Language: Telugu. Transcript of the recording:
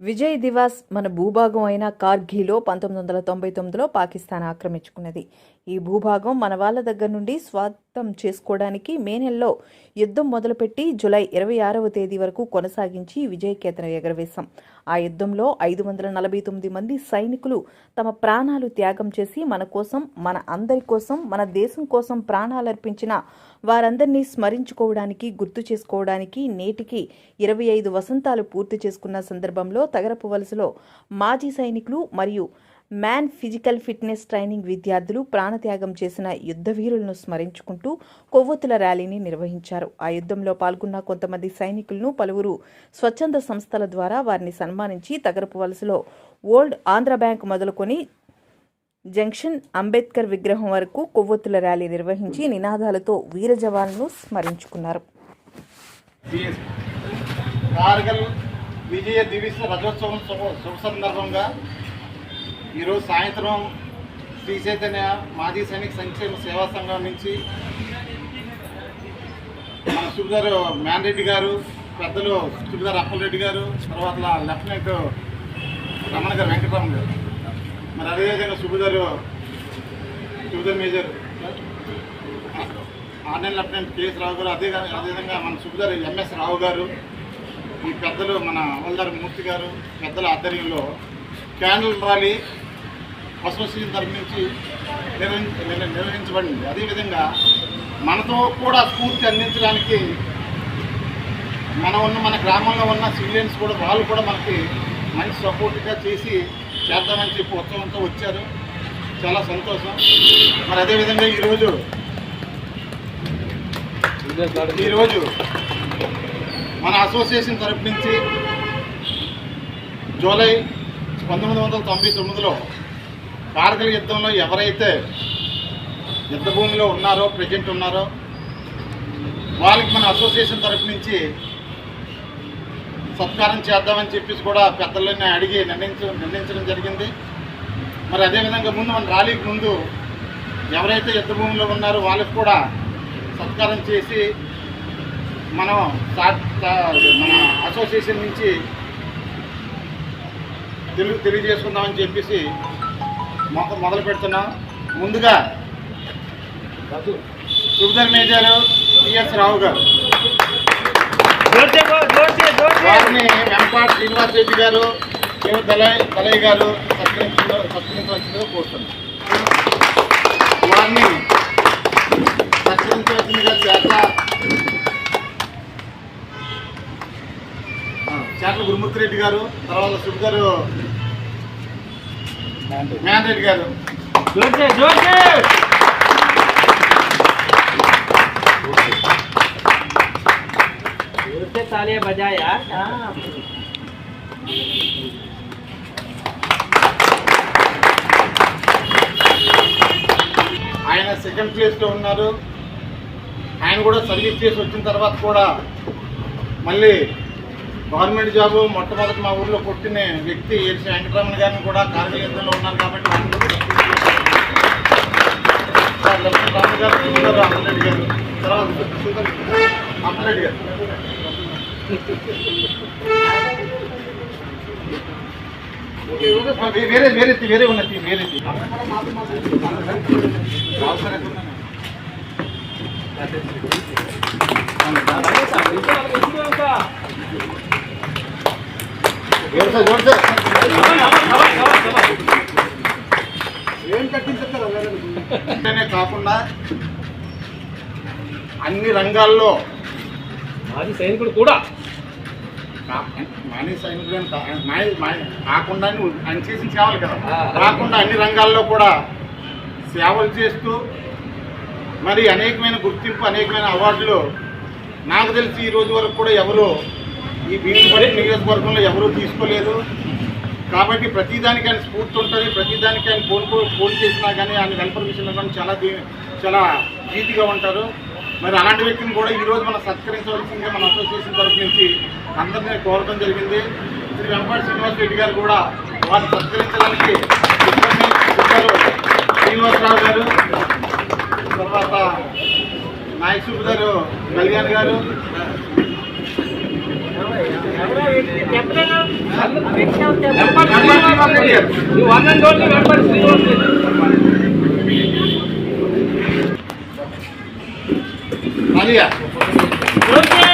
విజయ్ దివాస్ మన భూభాగం అయిన కార్గిల్లో 1999లో పాకిస్తాన్ ఆక్రమించుకున్నది. ఈ భూభాగం మన వాళ్ళ దగ్గర నుండి స్వాతంత్రం చేసుకోవడానికి మే నెలలో యుద్ధం మొదలుపెట్టి జూలై 26వ తేదీ వరకు కొనసాగించి విజయ్ కేతనం ఎగరవేశాం. ఆ యుద్ధంలో 549 మంది సైనికులు తమ ప్రాణాలు త్యాగం చేసి మన కోసం, మన అందరి కోసం, మన దేశం కోసం ప్రాణాలర్పించిన వారందరినీ స్మరించుకోవడానికి, గుర్తు చేసుకోవడానికి నేటికి 25 వసంతాలు పూర్తి చేసుకున్న సందర్భంలో తగరపు వలసలో మాజీ సైనికులు మరియు మ్యాన్ ఫిజికల్ ఫిట్నెస్ ట్రైనింగ్ విద్యార్థులు ప్రాణత్యాగం చేసిన యుద్ధ వీరులను స్మరించుకుంటూ కొవ్వొత్తుల ర్యాలీని నిర్వహించారు. ఆ యుద్ధంలో పాల్గొన్న కొంతమంది సైనికులను పలువురు స్వచ్ఛంద సంస్థల ద్వారా వారిని సన్మానించి తగరపు వలసలో ఓల్డ్ ఆంధ్ర బ్యాంక్ మొదలుకొని జంక్షన్ అంబేద్కర్ విగ్రహం వరకు కొవ్వొత్తుల ర్యాలీ నిర్వహించి నినాదాలతో వీర జవాన్లను స్మరించుకున్నారు. కార్గిల్ విజయ దివస్ రథోత్సవం శుభ సందర్భంగా ఈరోజు సాయంత్రం శ్రీ చైతన్య మాజీ సైనిక సంక్షేమ సేవా సంఘం నుంచి మన సుబేదార్ మ్యాన్ రెడ్డి గారు, పెద్దలు సుబేదార్ అప్పలరెడ్డి గారు, తర్వాత లెఫ్టినెంట్ రమణ గారు, వెంకటరమణ గారు, మరి అదేవిధంగా subedar major ordinary lieutenant K S Rao గారు, అదేవిధంగా మన సుబేదార్ ఎంఎస్ రావు గారు, ఈ పెద్దలు మన హవల్దార్ మూర్తి గారు పెద్దల ఆధ్వర్యంలో క్యాండిల్ ర్యాలీ అసోసియేషన్ తరఫు నుంచి నిర్వహించబడింది. అదేవిధంగా మనతో కూడా స్ఫూర్తి అందించడానికి మన గ్రామంలో ఉన్న సివిలియన్స్ కూడా వాళ్ళు కూడా మనకి మంచి సపోర్ట్గా చేద్దామని చెప్పి ఉత్సవంతో వచ్చారు. చాలా సంతోషం. మరి అదేవిధంగా ఈరోజు మన అసోసియేషన్ తరఫు నుంచి జూలై 1999లో కార్గిల్ యుద్ధంలో ఎవరైతే యుద్ధభూమిలో ప్రెజెంట్ ఉన్నారో వాళ్ళకి మన అసోసియేషన్ తరఫు నుంచి సత్కారం చేద్దామని చెప్పేసి కూడా పెద్దలని అడిగి నిర్ణయించడం జరిగింది. మరి అదేవిధంగా మన ర్యాలీకి ముందు ఎవరైతే యుద్ధభూమిలో ఉన్నారో వాళ్ళకి కూడా సత్కారం చేసి మన అసోసియేషన్ నుంచి తెలియజేసుకుందామని చెప్పేసి మొదలు పెడుతున్నాం. ముందుగా సుబేదార్ మేజర్ పిఎస్ రావు గారు, వారిని వెంపాటి శ్రీనివాస్ రెడ్డి గారు, దళయ్య గారు సత్కరించవలసిందిగా కోరుతున్నాం. వారిని సత్కరించవలసిందిగా చేట్ల గురుమూర్తి రెడ్డి గారు, తర్వాత సుబేదార్ మ్యాన్ రెడ్డి గారు, ఆయన సెకండ్ ప్లేస్లో ఉన్నారు. ఆయన కూడా సర్వీస్ చేసి వచ్చిన తర్వాత కూడా మళ్ళీ గవర్నమెంట్ జాబు మొట్టమొదటి మా ఊళ్ళో కొట్టిన వ్యక్తి ఏర్సి వెంకటరమణ గారిని కూడా కార్గిల్ యుద్ధంలో ఉన్నారు కాబట్టి రమణ గారు, సుబేదార్ అప్పలరెడ్డి గారు, తర్వాత అప్పలరెడ్డి గారు. వేరే ఉన్నది అంటేనే కాకుండా అన్ని రంగాల్లో మాజీ సైనికుడు కూడా కాకుండా ఆయన చేసిన సేవలు కదా కాకుండా అన్ని రంగాల్లో కూడా సేవలు చేస్తూ మరి అనేకమైన గుర్తింపు, అనేకమైన అవార్డులు నాకు తెలిసి ఈ రోజు వరకు కూడా ఎవరు ఈ భీమునిపల్లి నియోజకవర్గంలో ఎవరూ తీసుకోలేదు. కాబట్టి ప్రతిదానికి ఆయన స్ఫూర్తి ఉంటుంది. ప్రతిదానికి ఆయన ఫోన్ చేసినా కానీ ఆయన వెల్ఫేర్ విషయంలో కానీ చాలా నీతిగా ఉంటారు. మరి అలాంటి వ్యక్తిని కూడా ఈరోజు మనం సత్కరించవలసిందిగా మన అసోసియేషన్ తరఫు నుంచి అందరినీ కోరడం జరిగింది. శ్రీ వెంపాటి శ్రీనివాస్ రెడ్డి గారు కూడా వారిని సత్కరించడానికి శ్రీనివాసరావు గారు, తర్వాత నాయక్ సుబేదార్ కళ్యాణ్ గారు, Maria.